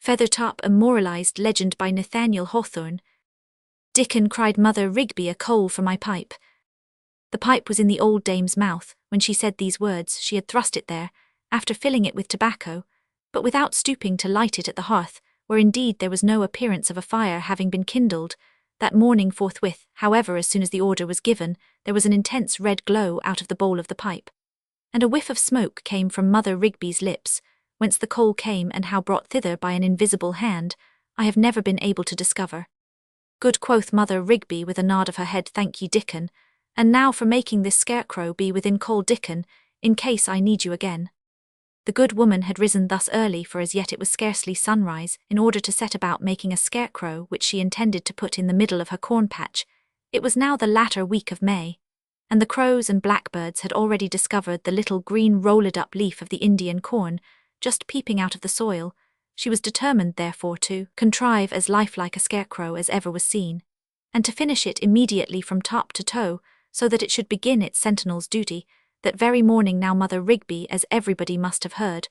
Feathertop, a moralized legend by Nathaniel Hawthorne. Dickon, cried Mother Rigby, a coal for my pipe. The pipe was in the old dame's mouth. When she said these words, she had thrust it there, after filling it with tobacco, but without stooping to light it at the hearth, where indeed there was no appearance of a fire having been kindled. That morning forthwith, however, as soon as the order was given, there was an intense red glow out of the bowl of the pipe, and a whiff of smoke came from Mother Rigby's lips. Whence the coal came, and how brought thither by an invisible hand, I have never been able to discover. Good, quoth Mother Rigby with a nod of her head, thank ye, Dickon, and now for making this scarecrow be within call, Dickon, in case I need you again. The good woman had risen thus early, for as yet it was scarcely sunrise, in order to set about making a scarecrow which she intended to put in the middle of her corn patch. It was now the latter week of May, and the crows and blackbirds had already discovered the little green rolled-up leaf of the Indian corn, just peeping out of the soil. She was determined, therefore, to contrive as lifelike a scarecrow as ever was seen, and to finish it immediately from top to toe, so that it should begin its sentinel's duty. That very morning now Mother Rigby, as everybody must have heard,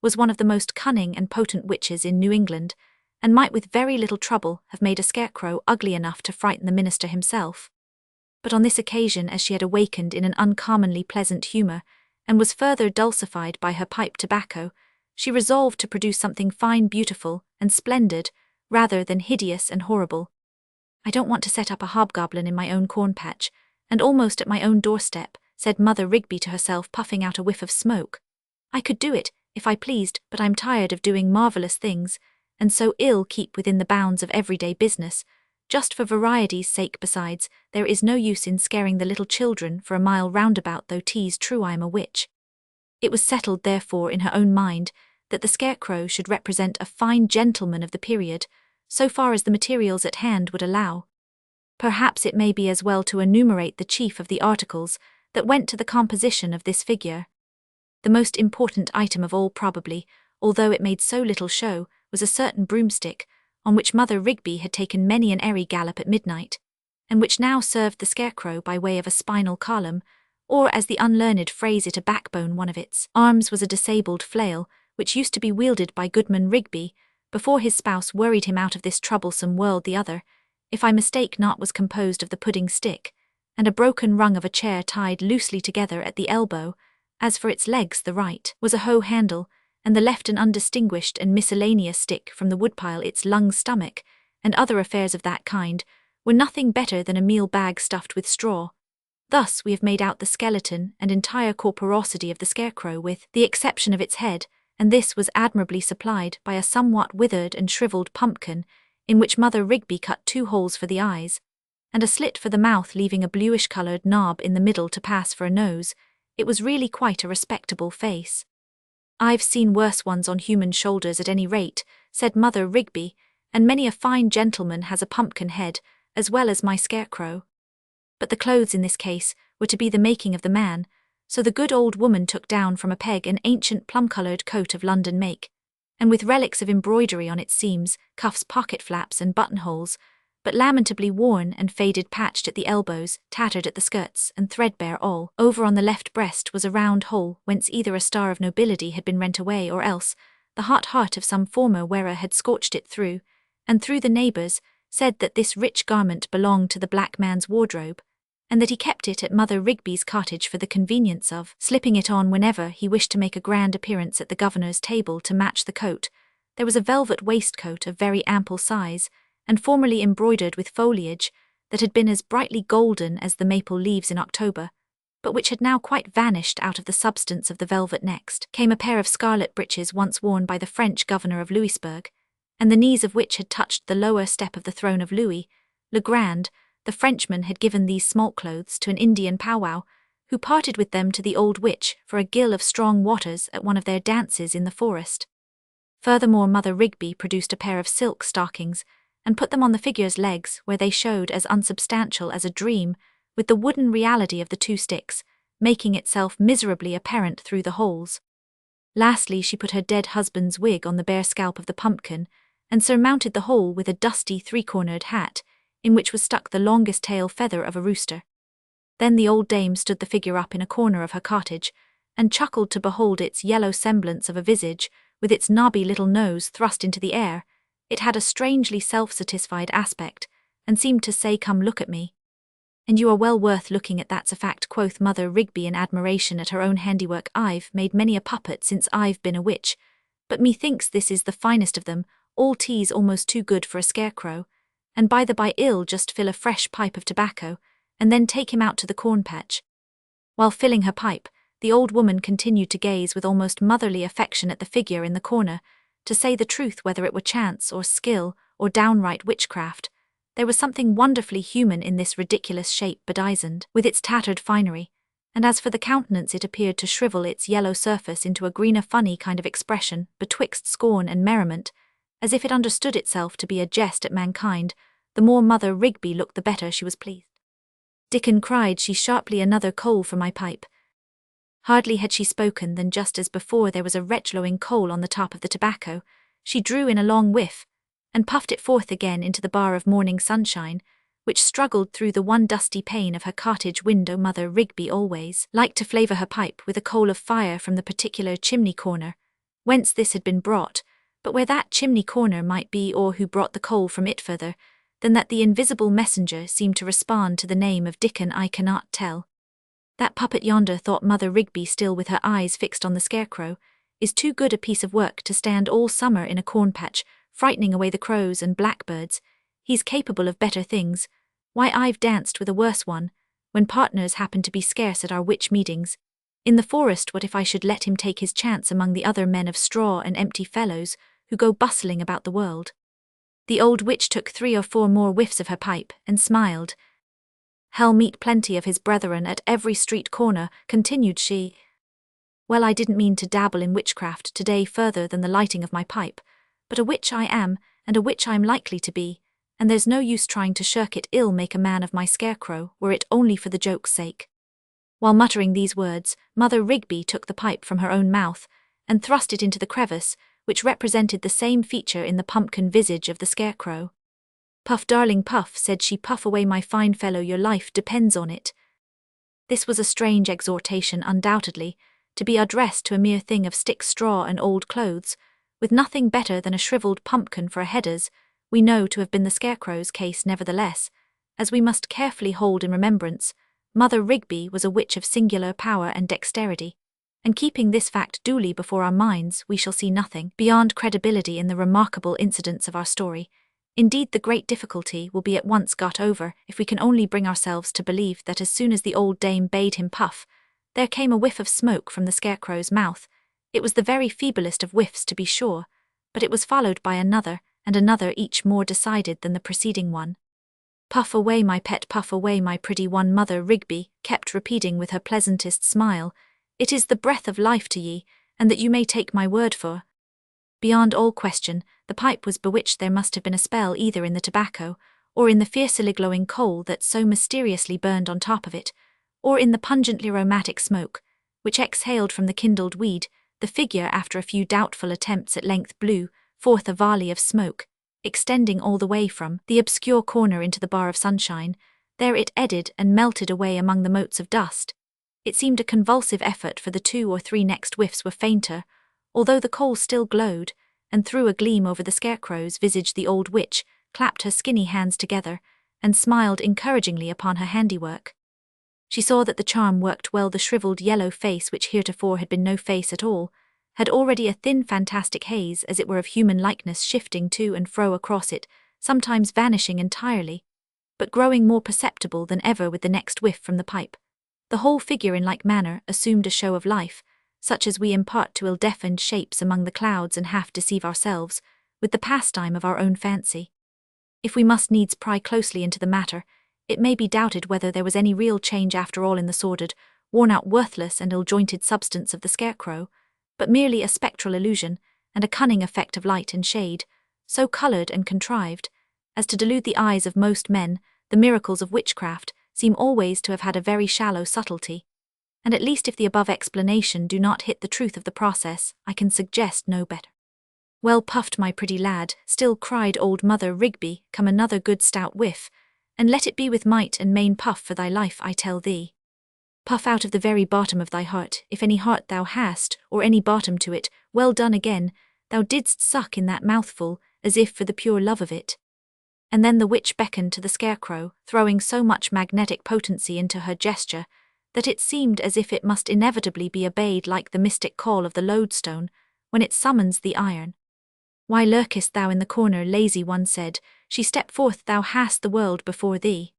was one of the most cunning and potent witches in New England, and might with very little trouble have made a scarecrow ugly enough to frighten the minister himself. But on this occasion, as she had awakened in an uncommonly pleasant humour, and was further dulcified by her pipe tobacco, she resolved to produce something fine, beautiful, and splendid, rather than hideous and horrible. I don't want to set up a hobgoblin in my own corn patch, and almost at my own doorstep, said Mother Rigby to herself, puffing out a whiff of smoke. I could do it, if I pleased, but I'm tired of doing marvellous things, and so ill keep within the bounds of everyday business, just for variety's sake. Besides, there is no use in scaring the little children for a mile roundabout, though 'tis true I am a witch. It was settled, therefore, in her own mind, that the scarecrow should represent a fine gentleman of the period, so far as the materials at hand would allow. Perhaps it may be as well to enumerate the chief of the articles that went to the composition of this figure. The most important item of all, probably, although it made so little show, was a certain broomstick, on which Mother Rigby had taken many an airy gallop at midnight, and which now served the scarecrow by way of a spinal column, or, as the unlearned phrase it, a backbone. One of its arms was a disabled flail, which used to be wielded by Goodman Rigby, before his spouse worried him out of this troublesome world. The other, if I mistake not, was composed of the pudding stick, and a broken rung of a chair tied loosely together at the elbow. As for its legs, the right was a hoe handle, and the left an undistinguished and miscellaneous stick from the woodpile. Its lung, stomach, and other affairs of that kind, were nothing better than a meal bag stuffed with straw. Thus we have made out the skeleton and entire corporosity of the scarecrow, with the exception of its head, and this was admirably supplied by a somewhat withered and shriveled pumpkin, in which Mother Rigby cut 2 holes for the eyes, and a slit for the mouth, leaving a bluish-coloured knob in the middle to pass for a nose. It was really quite a respectable face. I've seen worse ones on human shoulders, at any rate, said Mother Rigby, and many a fine gentleman has a pumpkin head, as well as my scarecrow. But the clothes in this case were to be the making of the man, so the good old woman took down from a peg an ancient plum-coloured coat of London make, and with relics of embroidery on its seams, cuffs, pocket flaps, and buttonholes, but lamentably worn and faded, patched at the elbows, tattered at the skirts, and threadbare all over on the left breast, was a round hole, whence either a star of nobility had been rent away, or else the hot heart of some former wearer had scorched it through, and through the neighbours said that this rich garment belonged to the black man's wardrobe, and that he kept it at Mother Rigby's cottage for the convenience of slipping it on whenever he wished to make a grand appearance at the governor's table to match the coat. There was a velvet waistcoat of very ample size, and formerly embroidered with foliage, that had been as brightly golden as the maple leaves in October, but which had now quite vanished out of the substance of the velvet. Next came a pair of scarlet breeches once worn by the French governor of Louisbourg, and the knees of which had touched the lower step of the throne of Louis le Grand. The Frenchman had given these small clothes to an Indian powwow, who parted with them to the old witch for a gill of strong waters at one of their dances in the forest. Furthermore, Mother Rigby produced a pair of silk stockings, and put them on the figure's legs, where they showed as unsubstantial as a dream, with the wooden reality of the 2 sticks, making itself miserably apparent through the holes. Lastly, she put her dead husband's wig on the bare scalp of the pumpkin, and surmounted the whole with a dusty 3-cornered hat, in which was stuck the longest tail feather of a rooster. Then the old dame stood the figure up in a corner of her cottage, and chuckled to behold its yellow semblance of a visage, with its knobby little nose thrust into the air. It had a strangely self-satisfied aspect, and seemed to say, "Come look at me." "And you are well worth looking at, that's a fact," quoth Mother Rigby in admiration at her own handiwork. "I've made many a puppet since I've been a witch, but methinks this is the finest of them, all teas almost too good for a scarecrow. And by the by, I'll just fill a fresh pipe of tobacco, and then take him out to the corn patch." While filling her pipe, the old woman continued to gaze with almost motherly affection at the figure in the corner. To say the truth, whether it were chance or skill or downright witchcraft, there was something wonderfully human in this ridiculous shape bedizened with its tattered finery, and as for the countenance, it appeared to shrivel its yellow surface into a greener funny kind of expression betwixt scorn and merriment, as if it understood itself to be a jest at mankind. The more Mother Rigby looked, the better she was pleased. "Dickon," cried she sharply, "another coal for my pipe." Hardly had she spoken than, just as before, there was a red-glowing coal on the top of the tobacco. She drew in a long whiff, and puffed it forth again into the bar of morning sunshine, which struggled through the one dusty pane of her cottage window. Mother Rigby always liked to flavour her pipe with a coal of fire from the particular chimney corner whence this had been brought, but where that chimney corner might be, or who brought the coal from it, further than that the invisible messenger seemed to respond to the name of Dickon, I cannot tell. "That puppet yonder," thought Mother Rigby, still with her eyes fixed on the scarecrow, "is too good a piece of work to stand all summer in a corn patch, frightening away the crows and blackbirds. He's capable of better things. Why, I've danced with a worse one, when partners happened to be scarce at our witch meetings. In the forest, what if I should let him take his chance among the other men of straw and empty fellows who go bustling about the world?" The old witch took 3 or 4 more whiffs of her pipe, and smiled. "Hell meet plenty of his brethren at every street corner," continued she. "Well, I didn't mean to dabble in witchcraft today further than the lighting of my pipe, but a witch I am, and a witch I'm likely to be, and there's no use trying to shirk it. I'll make a man of my scarecrow, were it only for the joke's sake." While muttering these words, Mother Rigby took the pipe from her own mouth, and thrust it into the crevice, which represented the same feature in the pumpkin visage of the scarecrow. "Puff, darling, puff," said she, "puff away, my fine fellow, your life depends on it." This was a strange exhortation, undoubtedly, to be addressed to a mere thing of stick, straw, and old clothes, with nothing better than a shriveled pumpkin for a headers. We know to have been the scarecrow's case, nevertheless, as we must carefully hold in remembrance. Mother Rigby was a witch of singular power and dexterity, and keeping this fact duly before our minds, we shall see nothing beyond credibility in the remarkable incidents of our story. Indeed, the great difficulty will be at once got over if we can only bring ourselves to believe that as soon as the old dame bade him puff, there came a whiff of smoke from the scarecrow's mouth. It was the very feeblest of whiffs, to be sure, but it was followed by another and another, each more decided than the preceding one. "Puff away, my pet, puff away, my pretty one," Mother Rigby kept repeating with her pleasantest smile. "It is the breath of life to ye, and that you may take my word for." Beyond all question, the pipe was bewitched. There must have been a spell either in the tobacco, or in the fiercely glowing coal that so mysteriously burned on top of it, or in the pungently aromatic smoke, which exhaled from the kindled weed. The figure, after a few doubtful attempts, at length blew forth a volley of smoke, extending all the way from the obscure corner into the bar of sunshine. There it eddied and melted away among the motes of dust. It seemed a convulsive effort, for the 2 or 3 next whiffs were fainter, although the coal still glowed, and threw a gleam over the scarecrow's visage. The old witch clapped her skinny hands together, and smiled encouragingly upon her handiwork. She saw that the charm worked well. The shriveled yellow face, which heretofore had been no face at all, had already a thin fantastic haze, as it were, of human likeness shifting to and fro across it, sometimes vanishing entirely, but growing more perceptible than ever with the next whiff from the pipe. The whole figure in like manner assumed a show of life, such as we impart to ill-defined shapes among the clouds, and half deceive ourselves with the pastime of our own fancy. If we must needs pry closely into the matter, it may be doubted whether there was any real change after all in the sordid, worn-out, worthless, and ill-jointed substance of the scarecrow, but merely a spectral illusion and a cunning effect of light and shade, so coloured and contrived as to delude the eyes of most men. The miracles of witchcraft seem always to have had a very shallow subtlety, and at least if the above explanation do not hit the truth of the process, I can suggest no better. "Well puffed, my pretty lad," still cried old Mother Rigby, "come another good stout whiff, and let it be with might and main. Puff for thy life, I tell thee. Puff out of the very bottom of thy heart, if any heart thou hast, or any bottom to it. Well done again, thou didst suck in that mouthful, as if for the pure love of it. And then the witch beckoned to the scarecrow, throwing so much magnetic potency into her gesture, that it seemed as if it must inevitably be obeyed like the mystic call of the lodestone, when it summons the iron. Why lurkest thou in the corner, lazy one said, she step forth, thou hast the world before thee.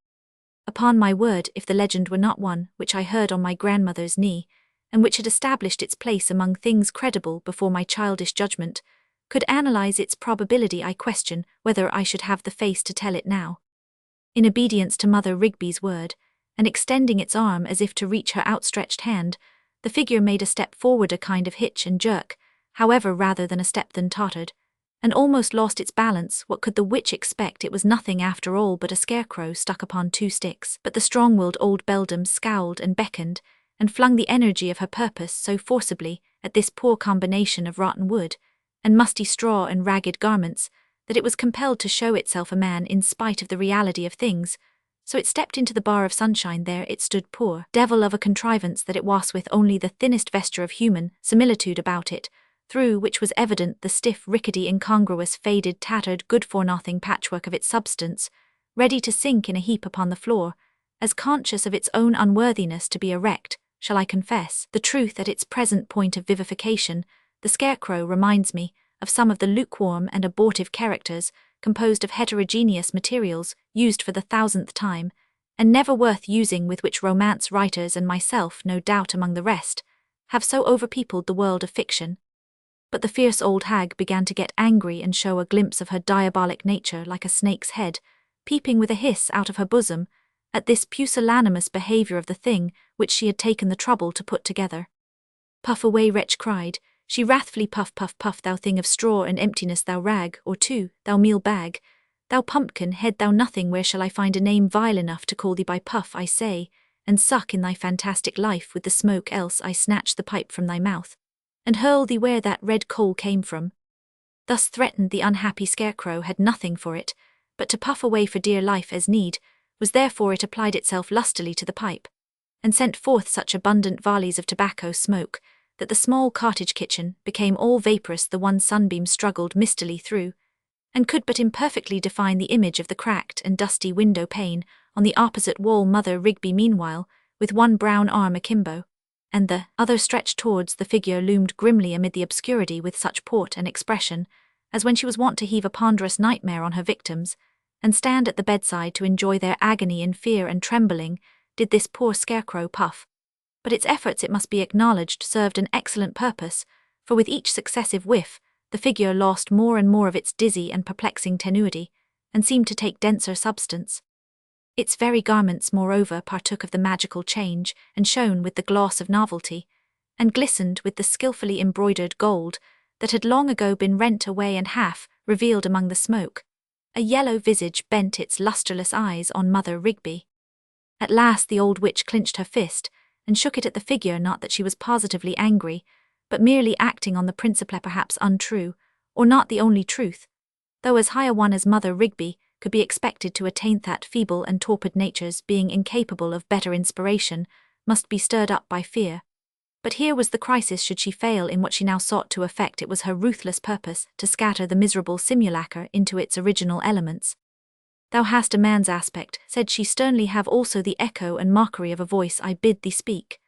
Upon my word, if the legend were not one which I heard on my grandmother's knee, and which had established its place among things credible before my childish judgment, could analyze its probability, I question whether I should have the face to tell it now. In obedience to Mother Rigby's word, and extending its arm as if to reach her outstretched hand, the figure made a step forward, a kind of hitch and jerk, however, rather than a step than tottered, and almost lost its balance. What could the witch expect? It was nothing after all but a scarecrow stuck upon two sticks. But the strong-willed old beldam scowled and beckoned, and flung the energy of her purpose so forcibly at this poor combination of rotten wood, and musty straw and ragged garments, that it was compelled to show itself a man in spite of the reality of things. So it stepped into the bar of sunshine. There it stood, poor devil of a contrivance that it was, with only the thinnest vesture of human similitude about it, through which was evident the stiff, rickety, incongruous, faded, tattered, good-for-nothing patchwork of its substance, ready to sink in a heap upon the floor, as conscious of its own unworthiness to be erect. Shall I confess the truth at its present point of vivification? The scarecrow reminds me of some of the lukewarm and abortive characters composed of heterogeneous materials, used for the 1000th time, and never worth using, with which romance writers, and myself no doubt among the rest, have so overpeopled the world of fiction. But the fierce old hag began to get angry and show a glimpse of her diabolic nature like a snake's head, peeping with a hiss out of her bosom, at this pusillanimous behaviour of the thing which she had taken the trouble to put together. Puff away, wretch, cried she wrathfully, puff, puff, puff, thou thing of straw and emptiness, thou rag, or two, thou meal bag, thou pumpkin head, thou nothing. Where shall I find a name vile enough to call thee by? Puff, I say, and suck in thy fantastic life with the smoke, else I snatch the pipe from thy mouth, and hurl thee where that red coal came from. Thus threatened, the unhappy scarecrow had nothing for it but to puff away for dear life as need was. Therefore it applied itself lustily to the pipe, and sent forth such abundant volleys of tobacco smoke that the small cottage kitchen became all vaporous. The one sunbeam struggled mistily through, and could but imperfectly define the image of the cracked and dusty window pane on the opposite wall. Mother Rigby, meanwhile, with one brown arm akimbo, and the other stretched towards the figure, loomed grimly amid the obscurity with such port and expression as when she was wont to heave a ponderous nightmare on her victims, and stand at the bedside to enjoy their agony in fear and trembling, did this poor scarecrow puff. But its efforts, it must be acknowledged, served an excellent purpose, for with each successive whiff, the figure lost more and more of its dizzy and perplexing tenuity, and seemed to take denser substance. Its very garments, moreover, partook of the magical change, and shone with the gloss of novelty, and glistened with the skilfully embroidered gold that had long ago been rent away and half revealed among the smoke. A yellow visage bent its lustreless eyes on Mother Rigby. At last the old witch clinched her fist, and shook it at the figure, not that she was positively angry, but merely acting on the principle, perhaps untrue, or not the only truth, though as high a one as Mother Rigby could be expected to attain, that feeble and torpid natures, being incapable of better inspiration, must be stirred up by fear. But here was the crisis. Should she fail in what she now sought to effect, it was her ruthless purpose to scatter the miserable simulacre into its original elements. Thou hast a man's aspect, said she sternly, have also the echo and mockery of a voice. I bid thee speak.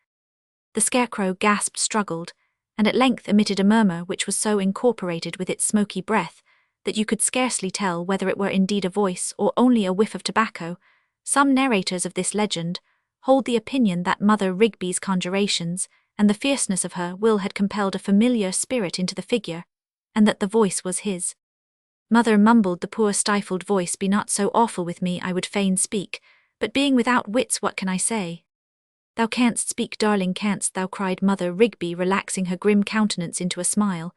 The scarecrow gasped, struggled, and at length emitted a murmur which was so incorporated with its smoky breath that you could scarcely tell whether it were indeed a voice or only a whiff of tobacco. Some narrators of this legend hold the opinion that Mother Rigby's conjurations and the fierceness of her will had compelled a familiar spirit into the figure, and that the voice was his. Mother, mumbled the poor stifled voice, be not so awful with me, I would fain speak, but being without wits, what can I say? Thou canst speak, darling, canst thou? Cried Mother Rigby, relaxing her grim countenance into a smile.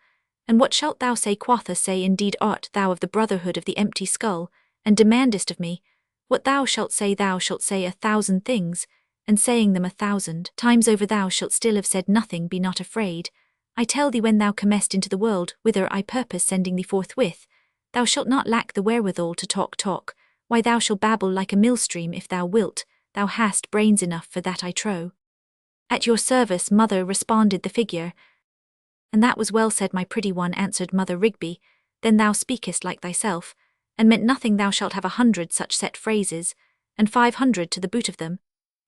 And what shalt thou say? Quotha, say indeed art thou of the brotherhood of the empty skull, and demandest of me what thou shalt say? Thou shalt say 1,000 things, and saying them 1,000 times over thou shalt still have said nothing. Be not afraid. I tell thee, when thou comest into the world, whither I purpose sending thee forthwith, thou shalt not lack the wherewithal to talk. Why, thou shalt babble like a millstream if thou wilt. Thou hast brains enough for that, I trow. At your service, Mother, responded the figure. And that was well said, my pretty one, answered Mother Rigby. Then thou speakest like thyself, and meant nothing. Thou shalt have 100 such set phrases, and 500 to the boot of them.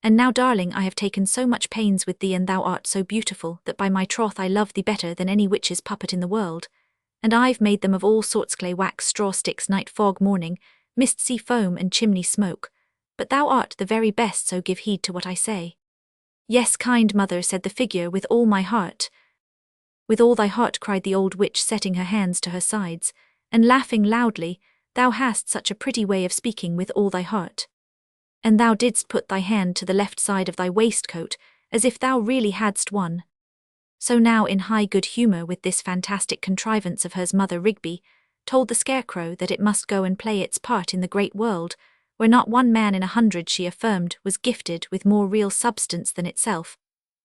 And now, darling, I have taken so much pains with thee, and thou art so beautiful, that by my troth I love thee better than any witch's puppet in the world. And I've made them of all sorts, clay, wax, straw, sticks, night, fog, morning, mist, sea, foam, and chimney smoke. But thou art the very best, so give heed to what I say. Yes, kind mother, said the figure, with all my heart. With all thy heart, cried the old witch, setting her hands to her sides, and laughing loudly. Thou hast such a pretty way of speaking, with all thy heart. And thou didst put thy hand to the left side of thy waistcoat, as if thou really hadst one. So now, in high good humour with this fantastic contrivance of hers, Mother Rigby told the scarecrow that it must go and play its part in the great world, where not one man in 100, she affirmed, was gifted with more real substance than itself,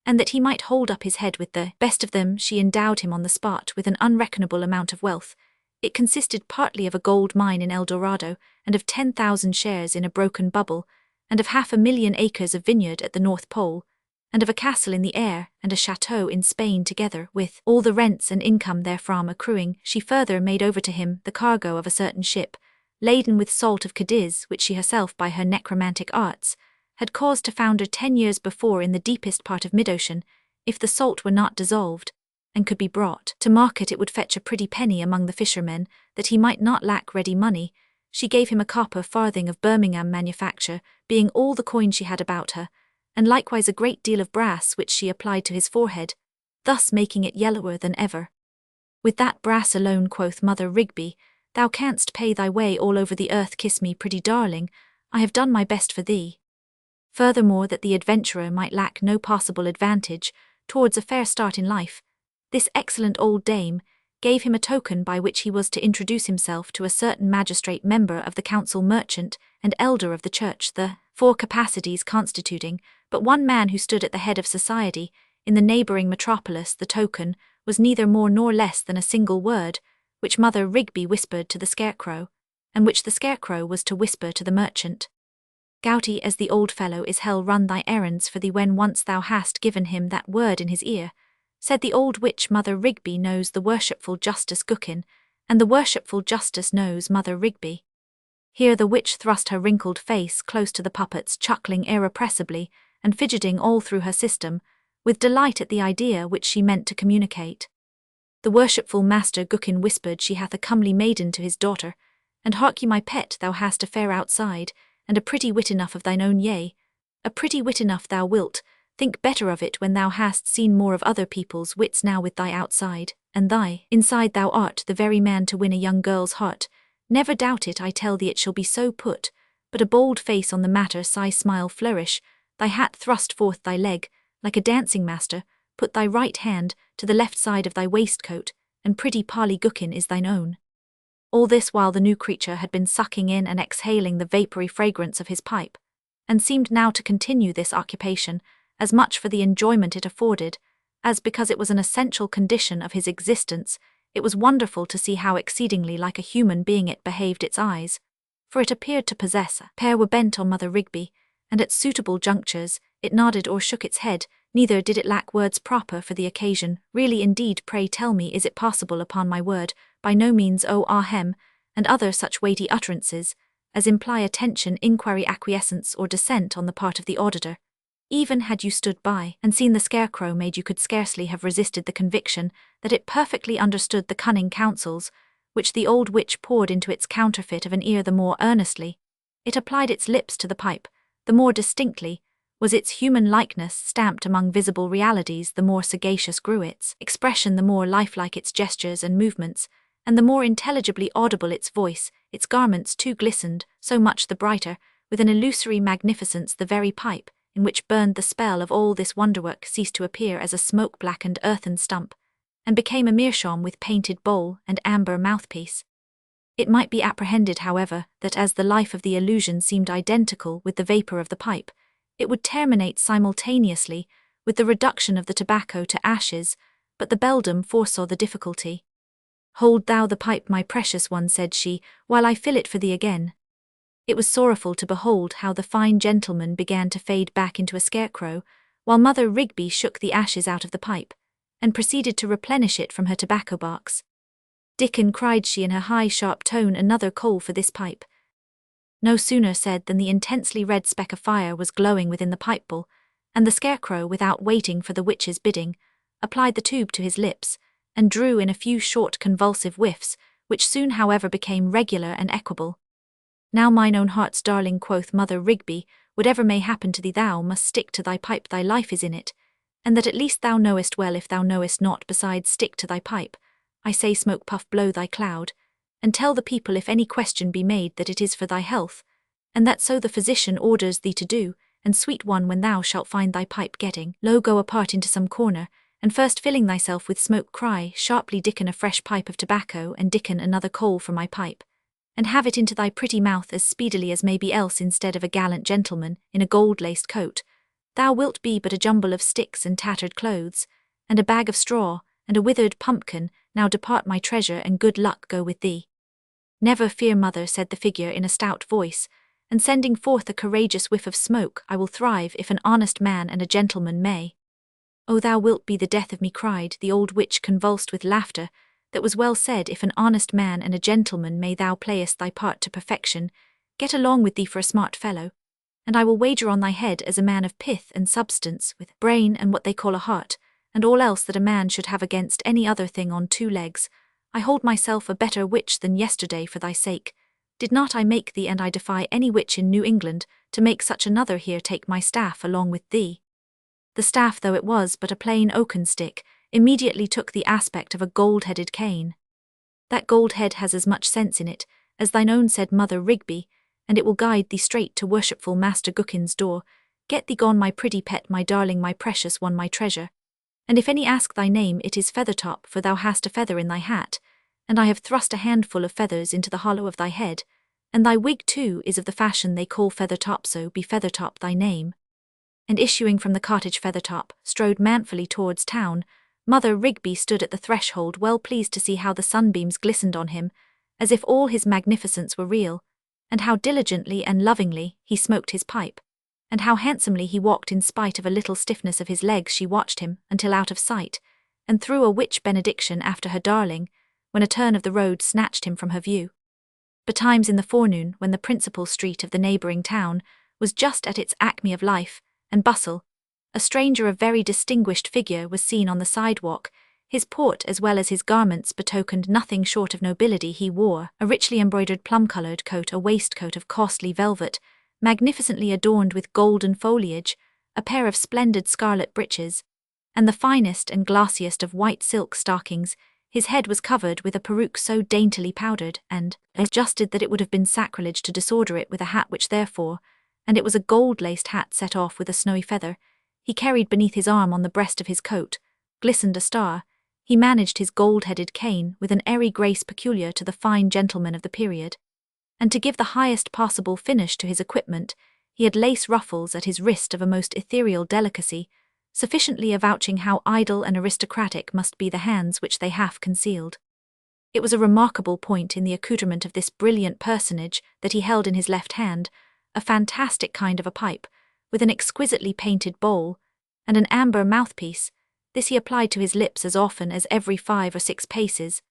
and that he might hold up his head with the best of them. She endowed him on the spot with an unreckonable amount of wealth. It consisted partly of a gold mine in El Dorado, and of 10,000 shares in a broken bubble, and of 500,000 acres of vineyard at the North Pole, and of a castle in the air and a chateau in Spain, together with all the rents and income therefrom accruing. She further made over to him the cargo of a certain ship, laden with salt of Cadiz, which she herself, by her necromantic arts, had caused to founder 10 years before in the deepest part of mid-ocean. If the salt were not dissolved, and could be brought to market, it would fetch a pretty penny among the fishermen, that he might not lack ready money. She gave him a copper farthing of Birmingham manufacture, being all the coin she had about her, and likewise a great deal of brass, which she applied to his forehead, thus making it yellower than ever. With that brass alone, quoth Mother Rigby, thou canst pay thy way all over the earth. Kiss me, pretty darling, I have done my best for thee. Furthermore, that the adventurer might lack no possible advantage towards a fair start in life, this excellent old dame gave him a token by which he was to introduce himself to a certain magistrate, member of the council, merchant, and elder of the church, the 4 capacities constituting but one man who stood at the head of society in the neighbouring metropolis. The token was neither more nor less than a single word, which Mother Rigby whispered to the scarecrow, and which the scarecrow was to whisper to the merchant. Gouty as the old fellow is, hell run thy errands for thee when once thou hast given him that word in his ear, said the old witch. Mother Rigby knows the worshipful Justice Gookin, and the worshipful Justice knows Mother Rigby. Here the witch thrust her wrinkled face close to the puppet's, chuckling irrepressibly, and fidgeting all through her system, with delight at the idea which she meant to communicate. The worshipful Master Gookin whispered, she hath a comely maiden to his daughter, and hark ye, my pet, thou hast a fair outside, and a pretty wit enough of thine own, yea, a pretty wit enough. Thou wilt think better of it when thou hast seen more of other people's wits. Now with thy outside and thy inside thou art the very man to win a young girl's heart. Never doubt it, I tell thee it shall be so put. But a bold face on the matter, sigh, smile, flourish, thy hat thrust forth thy leg, like a dancing master, put thy right hand to the left side of thy waistcoat, and pretty Polly Gookin is thine own. All this while the new creature had been sucking in and exhaling the vapoury fragrance of his pipe, and seemed now to continue this occupation, as much for the enjoyment it afforded, as because it was an essential condition of his existence. It was wonderful to see how exceedingly like a human being it behaved. Its eyes, for it appeared to possess a pair, were bent on Mother Rigby, and at suitable junctures it nodded or shook its head. Neither did it lack words proper for the occasion. Really, indeed, pray tell me, is it possible? Upon my word, by no means. Oh, ahem, and other such weighty utterances as imply attention, inquiry, acquiescence, or dissent on the part of the auditor. Even had you stood by and seen the scarecrow made, you could scarcely have resisted the conviction that it perfectly understood the cunning counsels which the old witch poured into its counterfeit of an ear. The more earnestly it applied its lips to the pipe, the more distinctly was its human likeness stamped among visible realities. The more sagacious grew its expression, the more lifelike its gestures and movements, and the more intelligibly audible its voice. Its garments too glistened so much the brighter with an illusory magnificence. The very pipe in which burned the spell of all this wonderwork ceased to appear as a smoke-blackened earthen stump, and became a meerschaum with painted bowl and amber mouthpiece. It might be apprehended, however, that as the life of the illusion seemed identical with the vapour of the pipe, it would terminate simultaneously with the reduction of the tobacco to ashes, but the beldam foresaw the difficulty. Hold thou the pipe, my precious one, said she, while I fill it for thee again. It was sorrowful to behold how the fine gentleman began to fade back into a scarecrow, while Mother Rigby shook the ashes out of the pipe, and proceeded to replenish it from her tobacco box. "Dickon," cried she in her high, sharp tone, "another coal for this pipe." No sooner said than the intensely red speck of fire was glowing within the pipe bowl, and the scarecrow, without waiting for the witch's bidding, applied the tube to his lips, and drew in a few short convulsive whiffs, which soon however became regular and equable. "Now mine own heart's darling," quoth Mother Rigby, "whatever may happen to thee thou must stick to thy pipe, thy life is in it, and that at least thou knowest well. If thou knowest not, besides, stick to thy pipe. I say, smoke puff, blow thy cloud, and tell the people if any question be made that it is for thy health, and that so the physician orders thee to do, and sweet one, when thou shalt find thy pipe getting low, go apart into some corner, and first filling thyself with smoke, cry sharply, Dickon, a fresh pipe of tobacco, and Dickon, another coal for my pipe, and have it into thy pretty mouth as speedily as may be, else instead of a gallant gentleman in a gold-laced coat, thou wilt be but a jumble of sticks and tattered clothes, and a bag of straw, and a withered pumpkin. Now depart, my treasure, and good luck go with thee." "Never fear, mother," said the figure in a stout voice, and sending forth a courageous whiff of smoke, "I will thrive if an honest man and a gentleman may." "Oh, thou wilt be the death of me," cried the old witch, convulsed with laughter. "That was well said. If an honest man and a gentleman may, thou playest thy part to perfection. Get along with thee for a smart fellow, and I will wager on thy head as a man of pith and substance, with brain and what they call a heart, and all else that a man should have against any other thing on 2 legs. I hold myself a better witch than yesterday for thy sake. Did not I make thee, and I defy any witch in New England to make such another. Here, take my staff along with thee." The staff, though it was but a plain oaken stick, immediately took the aspect of a gold-headed cane. "That gold head has as much sense in it as thine own," said Mother Rigby, "and it will guide thee straight to worshipful Master Gookin's door. Get thee gone, my pretty pet, my darling, my precious one, my treasure. And if any ask thy name, it is Feathertop, for thou hast a feather in thy hat, and I have thrust a handful of feathers into the hollow of thy head, and thy wig too is of the fashion they call Feathertop, so be Feathertop thy name." And issuing from the cottage, Feathertop strode manfully towards town. Mother Rigby stood at the threshold, well pleased to see how the sunbeams glistened on him, as if all his magnificence were real, and how diligently and lovingly he smoked his pipe, and how handsomely he walked in spite of a little stiffness of his legs. She watched him until out of sight, and threw a witch benediction after her darling, when a turn of the road snatched him from her view. Betimes in the forenoon, when the principal street of the neighbouring town was just at its acme of life and bustle, a stranger of very distinguished figure was seen on the sidewalk. His port as well as his garments betokened nothing short of nobility. He wore a richly embroidered plum-coloured coat, a waistcoat of costly velvet, magnificently adorned with golden foliage, a pair of splendid scarlet breeches, and the finest and glossiest of white silk stockings. His head was covered with a peruke so daintily powdered and adjusted that it would have been sacrilege to disorder it with a hat, which therefore, and it was a gold-laced hat set off with a snowy feather, he carried beneath his arm. On the breast of his coat glistened a star. He managed his gold-headed cane with an airy grace peculiar to the fine gentlemen of the period, and to give the highest possible finish to his equipment, he had lace ruffles at his wrist of a most ethereal delicacy, sufficiently avouching how idle and aristocratic must be the hands which they half concealed. It was a remarkable point in the accoutrement of this brilliant personage that he held in his left hand a fantastic kind of a pipe, with an exquisitely painted bowl, and an amber mouthpiece. This he applied to his lips as often as every 5 or 6 paces,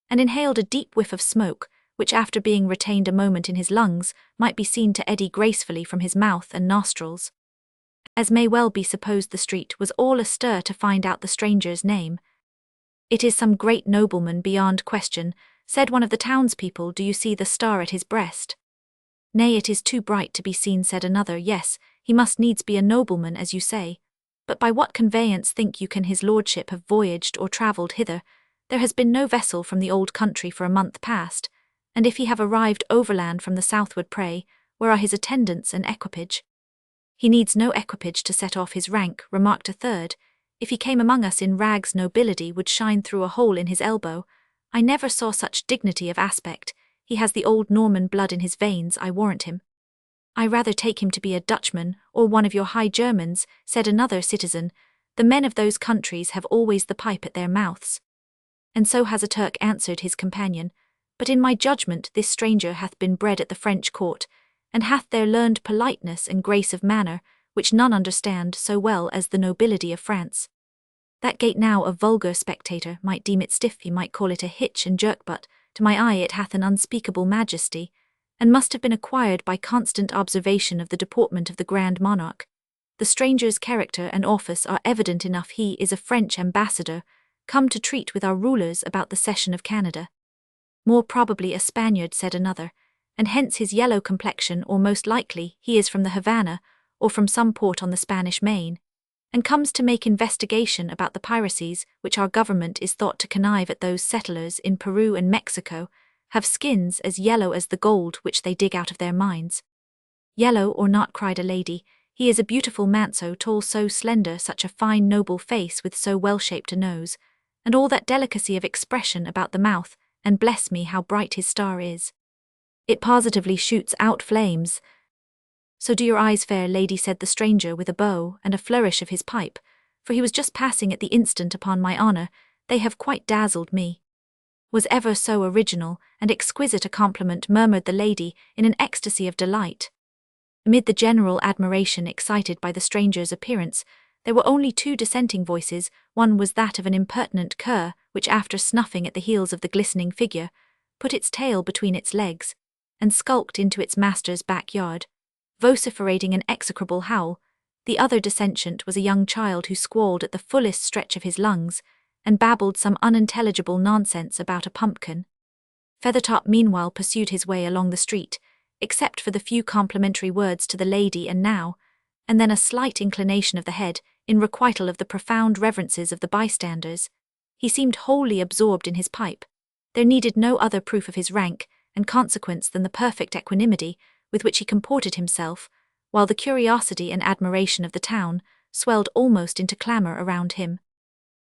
and inhaled a deep whiff of smoke, which after being retained a moment in his lungs, might be seen to eddy gracefully from his mouth and nostrils. As may well be supposed, the street was all astir to find out the stranger's name. "It is some great nobleman beyond question," said one of the townspeople. "Do you see the star at his breast?" "Nay, it is too bright to be seen," said another. "Yes, he must needs be a nobleman, as you say. But by what conveyance think you can his lordship have voyaged or travelled hither? There has been no vessel from the old country for a month past, and if he have arrived overland from the southward, pray, where are his attendants and equipage?" "He needs no equipage to set off his rank," remarked a third. "If he came among us in rags, nobility would shine through a hole in his elbow. I never saw such dignity of aspect. He has the old Norman blood in his veins, I warrant him." "I rather take him to be a Dutchman, or one of your High Germans," said another citizen. "The men of those countries have always the pipe at their mouths." "And so has a Turk," answered his companion. "But in my judgment this stranger hath been bred at the French court, and hath there learned politeness and grace of manner, which none understand so well as the nobility of France." That gait now a vulgar spectator might deem it stiff, he might call it a hitch and jerk, but to my eye it hath an unspeakable majesty, and must have been acquired by constant observation of the deportment of the grand monarch. The stranger's character and office are evident enough. He is a French ambassador, come to treat with our rulers about the cession of Canada. More probably a Spaniard, said another, and hence his yellow complexion, or most likely he is from the Havana, or from some port on the Spanish Main, and comes to make investigation about the piracies which our government is thought to connive at. Those settlers in Peru and Mexico have skins as yellow as the gold which they dig out of their mines. Yellow or not, cried a lady, he is a beautiful man, so tall, so slender, such a fine noble face with so well-shaped a nose, and all that delicacy of expression about the mouth, and bless me how bright his star is. It positively shoots out flames. So do your eyes, fair lady, said the stranger with a bow and a flourish of his pipe, for he was just passing at the instant. Upon my honour, they have quite dazzled me. Was ever so original and exquisite a compliment, murmured the lady in an ecstasy of delight. Amid the general admiration excited by the stranger's appearance, there were only two dissenting voices. One was that of an impertinent cur, which, after snuffing at the heels of the glistening figure, put its tail between its legs, and skulked into its master's backyard, vociferating an execrable howl. The other dissentient was a young child who squalled at the fullest stretch of his lungs, and babbled some unintelligible nonsense about a pumpkin. Feathertop meanwhile pursued his way along the street, except for the few complimentary words to the lady and then a slight inclination of the head, in requital of the profound reverences of the bystanders. He seemed wholly absorbed in his pipe. There needed no other proof of his rank and consequence than the perfect equanimity with which he comported himself, while the curiosity and admiration of the town swelled almost into clamour around him.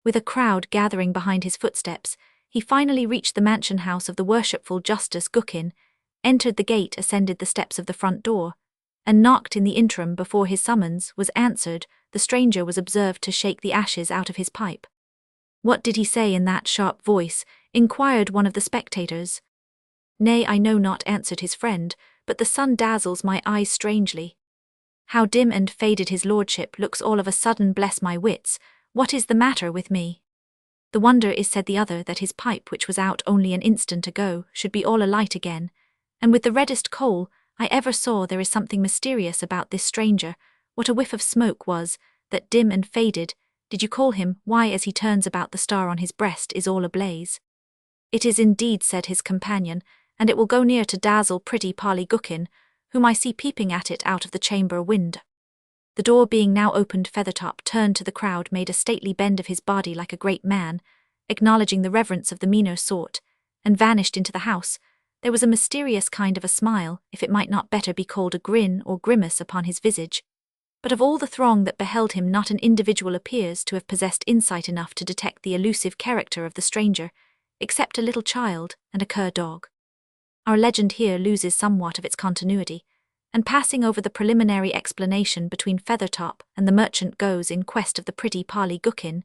With a crowd gathering behind his footsteps, he finally reached the mansion house of the worshipful Justice Gookin, entered the gate, ascended the steps of the front door, and knocked. In the interim before his summons was answered, the stranger was observed to shake the ashes out of his pipe. What did he say in that sharp voice? Inquired one of the spectators. Nay, I know not, answered his friend, but the sun dazzles my eyes strangely. How dim and faded his lordship looks all of a sudden, bless my wits, what is the matter with me? The wonder is, said the other, that his pipe, which was out only an instant ago, should be all alight again, and with the reddest coal I ever saw. There is something mysterious about this stranger. What a whiff of smoke was that, dim and faded, did you call him? Why, as he turns about, the star on his breast is all ablaze. It is indeed, said his companion, and it will go near to dazzle pretty Polly Gookin, whom I see peeping at it out of the chamber window. The door being now opened, Feathertop turned to the crowd, made a stately bend of his body like a great man, acknowledging the reverence of the meaner sort, and vanished into the house. There was a mysterious kind of a smile, if it might not better be called a grin or grimace, upon his visage. But of all the throng that beheld him, not an individual appears to have possessed insight enough to detect the elusive character of the stranger, except a little child and a cur dog. Our legend here loses somewhat of its continuity, and passing over the preliminary explanation between Feathertop and the merchant, goes in quest of the pretty Polly Gookin.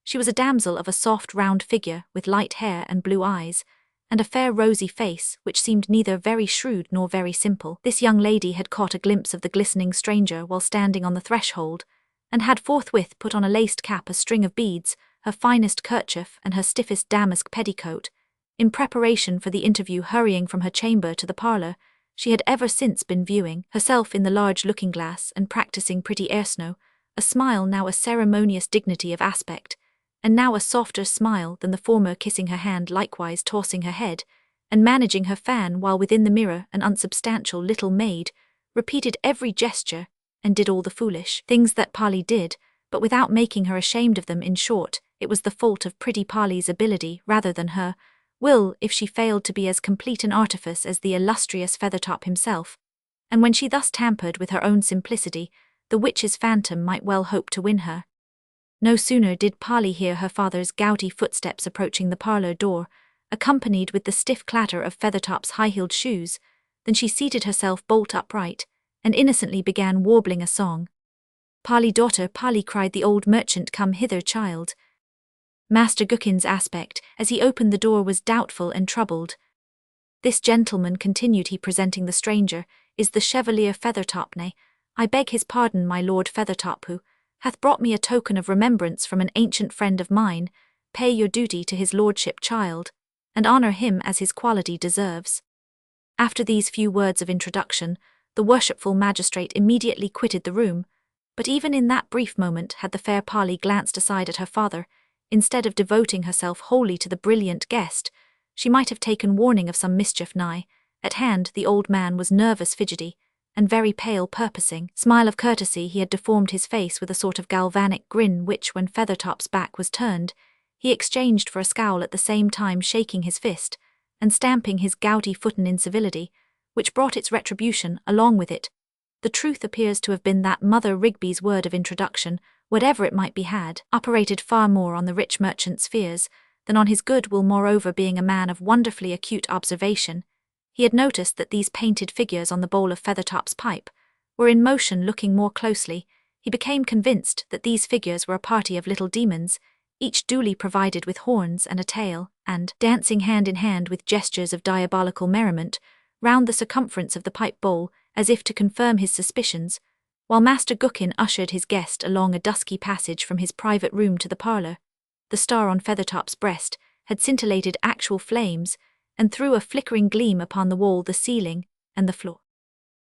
She was a damsel of a soft round figure, with light hair and blue eyes, and a fair rosy face which seemed neither very shrewd nor very simple. This young lady had caught a glimpse of the glistening stranger while standing on the threshold, and had forthwith put on a laced cap, a string of beads, her finest kerchief, and her stiffest damask petticoat. In preparation for the interview, hurrying from her chamber to the parlour, she had ever since been viewing herself in the large looking-glass and practising pretty Ersno, a smile now a ceremonious dignity of aspect, and now a softer smile than the former, kissing her hand, likewise tossing her head, and managing her fan, while within the mirror an unsubstantial little maid repeated every gesture and did all the foolish things that Polly did, but without making her ashamed of them. In short, it was the fault of pretty Polly's ability rather than her will if she failed to be as complete an artifice as the illustrious Feathertop himself, and when she thus tampered with her own simplicity, the witch's phantom might well hope to win her. No sooner did Polly hear her father's gouty footsteps approaching the parlour door, accompanied with the stiff clatter of Feathertop's high-heeled shoes, than she seated herself bolt upright, and innocently began warbling a song. "Polly, daughter, Polly," cried the old merchant, "come hither, child." Master Gookin's aspect, as he opened the door, was doubtful and troubled. "This gentleman," continued he, presenting the stranger, "is the Chevalier Feathertop. Nay, I beg his pardon, my Lord Feathertop, who hath brought me a token of remembrance from an ancient friend of mine. Pay your duty to his lordship, child, and honour him as his quality deserves." After these few words of introduction, the worshipful magistrate immediately quitted the room, but even in that brief moment had the fair Polly glanced aside at her father, instead of devoting herself wholly to the brilliant guest, she might have taken warning of some mischief nigh at hand. The old man was nervous, fidgety, and very pale, purposing smile of courtesy. He had deformed his face with a sort of galvanic grin which, when Feathertop's back was turned, he exchanged for a scowl, at the same time shaking his fist and stamping his gouty foot in incivility, which brought its retribution along with it. The truth appears to have been that Mother Rigby's word of introduction, whatever it might be, had operated far more on the rich merchant's fears than on his goodwill. Moreover, being a man of wonderfully acute observation, he had noticed that these painted figures on the bowl of Feathertop's pipe were in motion. Looking more closely, he became convinced that these figures were a party of little demons, each duly provided with horns and a tail, and dancing hand in hand with gestures of diabolical merriment round the circumference of the pipe bowl, as if to confirm his suspicions, while Master Gookin ushered his guest along a dusky passage from his private room to the parlour. The star on Feathertop's breast had scintillated actual flames, and threw a flickering gleam upon the wall, the ceiling, and the floor.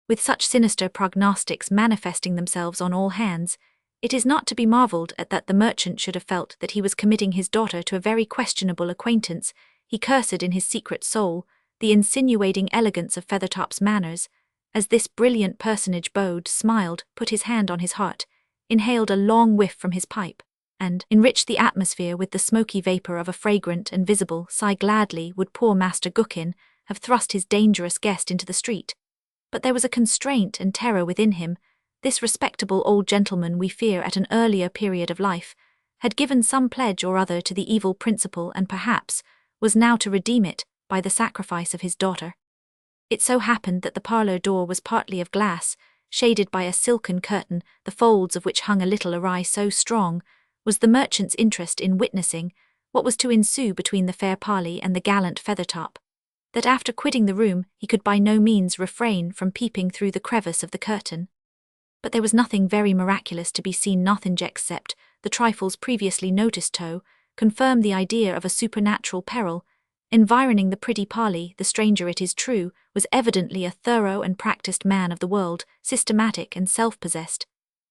With such sinister prognostics manifesting themselves on all hands, it is not to be marvelled at that the merchant should have felt that he was committing his daughter to a very questionable acquaintance. He cursed in his secret soul the insinuating elegance of Feathertop's manners, as this brilliant personage bowed, smiled, put his hand on his heart, inhaled a long whiff from his pipe, and enriched the atmosphere with the smoky vapour of a fragrant and visible sigh. Gladly would poor Master Gookin have thrust his dangerous guest into the street, but there was a constraint and terror within him. This respectable old gentleman, we fear at an earlier period of life, had given some pledge or other to the evil principle, and perhaps was now to redeem it by the sacrifice of his daughter. It so happened that the parlour door was partly of glass, shaded by a silken curtain, the folds of which hung a little awry. So strong was the merchant's interest in witnessing what was to ensue between the fair Polly and the gallant Feathertop, that after quitting the room he could by no means refrain from peeping through the crevice of the curtain. But there was nothing very miraculous to be seen, nothing except the trifles previously noticed to confirm the idea of a supernatural peril environing the pretty Polly. The stranger, it is true, was evidently a thorough and practised man of the world, systematic and self-possessed,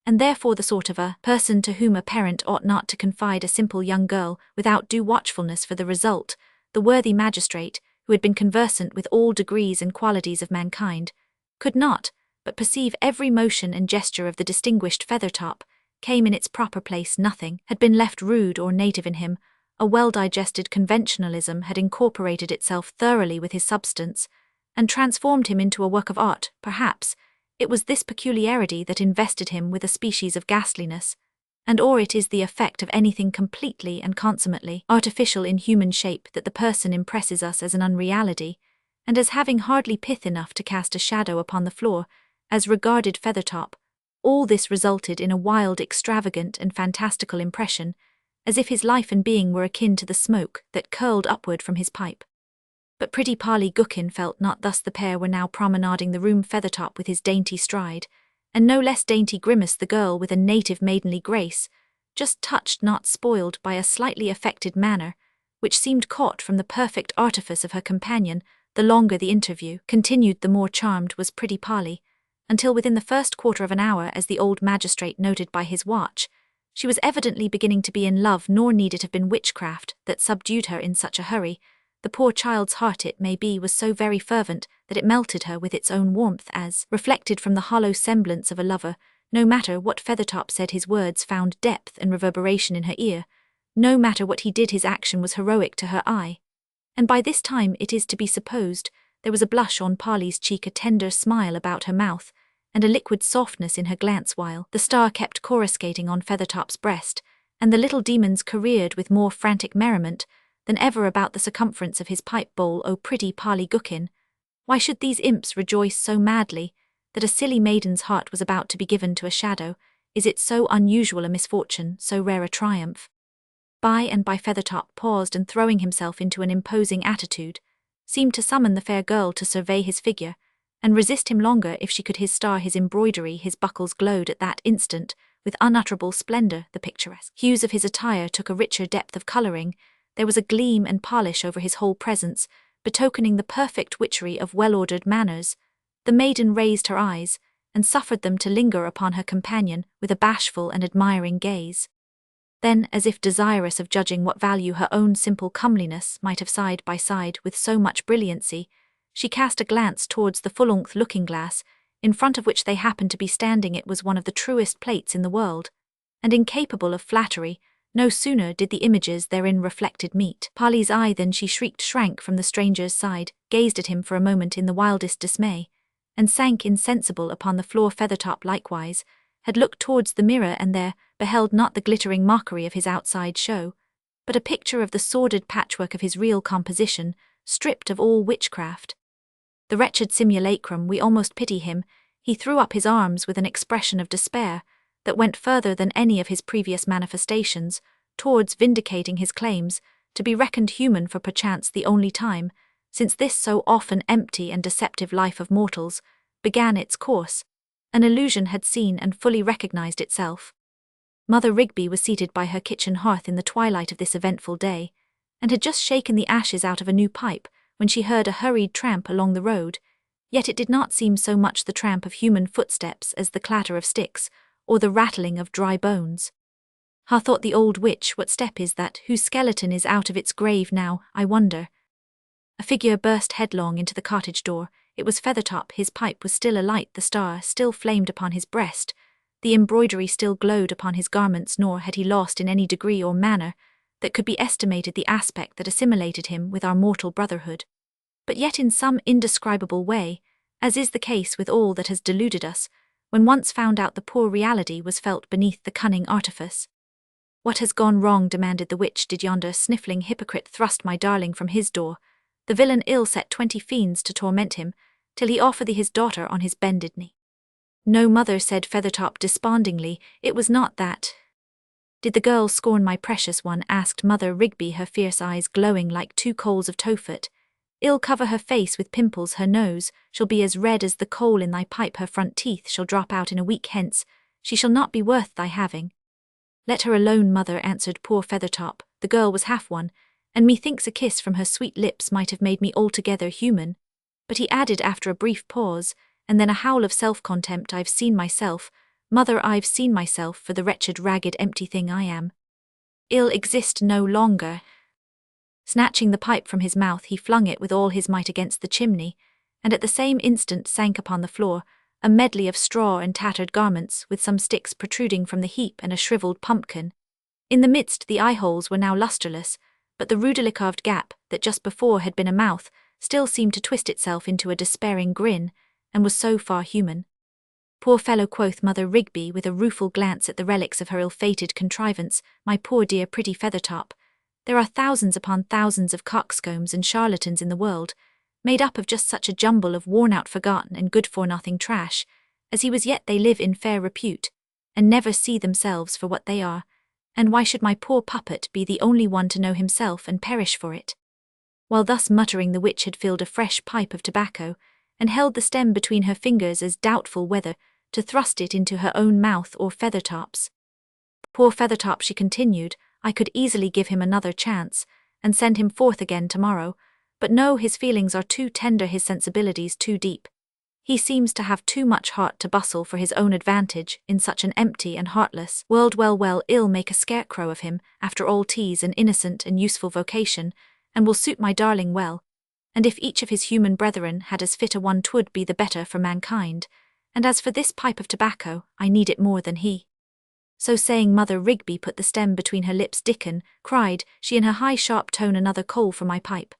and therefore the sort of a person to whom a parent ought not to confide a simple young girl without due watchfulness for the result. The worthy magistrate, who had been conversant with all degrees and qualities of mankind, could not but perceive every motion and gesture of the distinguished Feathertop came in its proper place. Nothing had been left rude or native in him. A well-digested conventionalism had incorporated itself thoroughly with his substance, and transformed him into a work of art. Perhaps it was this peculiarity that invested him with a species of ghastliness, and or it is the effect of anything completely and consummately artificial in human shape that the person impresses us as an unreality, and as having hardly pith enough to cast a shadow upon the floor. As regarded Feathertop, all this resulted in a wild, extravagant and fantastical impression, as if his life and being were akin to the smoke that curled upward from his pipe. But pretty Polly Gookin felt not thus. The pair were now promenading the room, Feathertop with his dainty stride, and no less dainty grimace, the girl with a native maidenly grace, just touched, not spoiled, by a slightly affected manner, which seemed caught from the perfect artifice of her companion. The longer the interview continued, the more charmed was pretty Polly, until within the first quarter of an hour, as the old magistrate noted by his watch, she was evidently beginning to be in love. Nor need it have been witchcraft that subdued her in such a hurry. The poor child's heart, it may be, was so very fervent that it melted her with its own warmth, as, reflected from the hollow semblance of a lover. No matter what Feathertop said, his words found depth and reverberation in her ear. No matter what he did, his action was heroic to her eye. And by this time, it is to be supposed, there was a blush on Polly's cheek, a tender smile about her mouth, and a liquid softness in her glance, while the star kept coruscating on Feathertop's breast, and the little demons careered with more frantic merriment than ever about the circumference of his pipe bowl. O pretty Polly Gookin, why should these imps rejoice so madly that a silly maiden's heart was about to be given to a shadow? Is it so unusual a misfortune, so rare a triumph? By and by Feathertop paused, and throwing himself into an imposing attitude, seemed to summon the fair girl to survey his figure, and resist him longer if she could. His star, his embroidery, his buckles glowed at that instant with unutterable splendour. The picturesque hues of his attire took a richer depth of colouring. There was a gleam and polish over his whole presence, betokening the perfect witchery of well-ordered manners. The maiden raised her eyes, and suffered them to linger upon her companion with a bashful and admiring gaze. Then, as if desirous of judging what value her own simple comeliness might have side by side with so much brilliancy, she cast a glance towards the full-length looking-glass, in front of which they happened to be standing. It was one of the truest plates in the world, and incapable of flattery. No sooner did the images therein reflected meet Polly's eye than she shrank from the stranger's side, gazed at him for a moment in the wildest dismay, and sank insensible upon the floor. Feathertop likewise had looked towards the mirror, and there beheld not the glittering mockery of his outside show, but a picture of the sordid patchwork of his real composition, stripped of all witchcraft. The wretched simulacrum, we almost pity him. He threw up his arms with an expression of despair that went further than any of his previous manifestations, towards vindicating his claims to be reckoned human for perchance the only time, since this so often empty and deceptive life of mortals began its course. An illusion had seen and fully recognized itself. Mother Rigby was seated by her kitchen hearth in the twilight of this eventful day, and had just shaken the ashes out of a new pipe when she heard a hurried tramp along the road. Yet it did not seem so much the tramp of human footsteps as the clatter of sticks, or the rattling of dry bones. "Ha," thought the old witch, "what step is that? Whose skeleton is out of its grave now, I wonder?" A figure burst headlong into the cottage door. It was Feathertop. His pipe was still alight, the star still flamed upon his breast, the embroidery still glowed upon his garments, nor had he lost in any degree or manner that could be estimated the aspect that assimilated him with our mortal brotherhood. But yet in some indescribable way, as is the case with all that has deluded us, when once found out, the poor reality was felt beneath the cunning artifice. "What has gone wrong?" demanded the witch. "Did yonder sniffling hypocrite thrust my darling from his door? The villain ill set 20 fiends to torment him, till he offer thee his daughter on his bended knee." "No, mother," said Feathertop despondingly, "it was not that." "Did the girl scorn my precious one?" asked Mother Rigby, her fierce eyes glowing like 2 coals of tophet. "Ill cover her face with pimples, her nose shall be as red as the coal in thy pipe, her front teeth shall drop out in a week hence, she shall not be worth thy having." "Let her alone, mother," answered poor Feathertop. "The girl was half one, and methinks a kiss from her sweet lips might have made me altogether human." But he added after a brief pause, and then a howl of self-contempt, "I've seen myself, mother, I've seen myself for the wretched, ragged, empty thing I am. I'll exist no longer." Snatching the pipe from his mouth, he flung it with all his might against the chimney, and at the same instant sank upon the floor, a medley of straw and tattered garments, with some sticks protruding from the heap and a shriveled pumpkin. In the midst, the eye-holes were now lustreless, but the rudely carved gap, that just before had been a mouth, still seemed to twist itself into a despairing grin, and was so far human. "Poor fellow," quoth Mother Rigby, with a rueful glance at the relics of her ill-fated contrivance, "my poor dear pretty Feathertop. There are thousands upon thousands of coxcombs and charlatans in the world, made up of just such a jumble of worn-out, forgotten, and good-for-nothing trash, as he was, yet they live in fair repute, and never see themselves for what they are, and why should my poor puppet be the only one to know himself and perish for it?" While thus muttering, the witch had filled a fresh pipe of tobacco, and held the stem between her fingers as doubtful whether to thrust it into her own mouth or Feathertop's. "Poor Feathertop," she continued, "I could easily give him another chance, and send him forth again tomorrow, but no, his feelings are too tender, his sensibilities too deep. He seems to have too much heart to bustle for his own advantage in such an empty and heartless world. Well, I'll make a scarecrow of him, after all. 'Tis an innocent and useful vocation, and will suit my darling well, and if each of his human brethren had as fit a one, 'twould be the better for mankind, and as for this pipe of tobacco, I need it more than he." So saying, Mother Rigby put the stem between her lips. "Dickon," cried she in her high sharp tone, "another coal for my pipe."